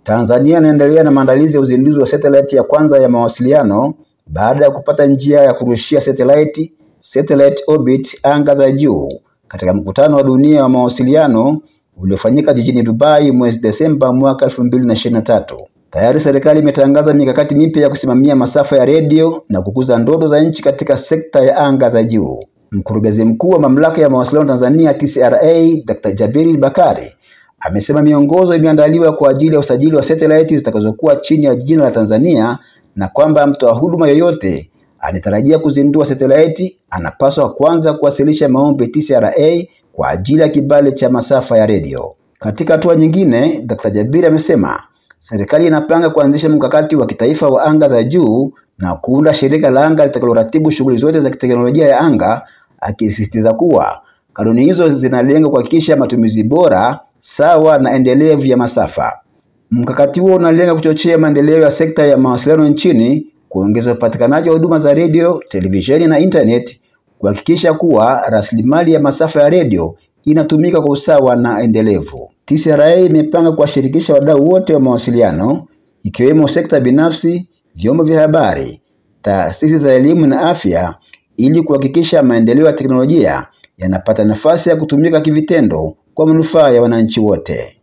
Tanzania inaendelea na maandalizi ya uzinduzi wa satellite ya kwanza ya mawasiliano baada ya kupata njia ya kurushia satellite orbit anga za juu katika mkutano wa dunia wa mawasiliano uliofanyika jijini Dubai mwezi Desemba mwaka 2023. Tayari serikali imetangaza mikakati mipya ya kusimamia masafa ya redio na kukuza ndoto za nchi katika sekta ya anga za juu. Mkurugenzi mkuu wa Mamlaka ya Mawasiliano Tanzania TCRA, Dr. Jabir Bakari, amesema miongozo imeandaliwa kwa ajili ya usajili wa satellite zitakazokuwa chini ya jina la Tanzania na kwamba mtoa huduma yoyote anatarajia kuzindua satellite anapaswa kwanza kuwasilisha maombi TCRA kwa ajili ya kibali cha masafa ya redio. Katika hatua nyingine, Dr. Jabir amesema serikali inapanga kuanzisha mkakati wa kitaifa wa anga za juu na kuunda shirika la anga litakaloratibu shughuli zote za teknolojia ya anga, akisisitiza kuwa kanuni hizo zinalenga kuhakikisha matumizi bora, sawa na endelevu ya masafa. Mkakati huo unalenga kuchochea maendeleo ya sekta ya mawasiliano nchini, kuongeza upatikanaji wa huduma za redio, televisheni na internet, kuhakikisha kuwa rasilimali ya masafa ya redio inatumika kwa usawa na endelevu. TCRA imepanga kuwashirikisha wadau wote wa mawasiliano ikiwemo sekta binafsi, vyombo vya habari, taasisi za elimu na afya ili kuhakikisha maendeleo ya teknolojia yanapata nafasi ya kutumika kivitendo kwa manufaa ya wananchi wote.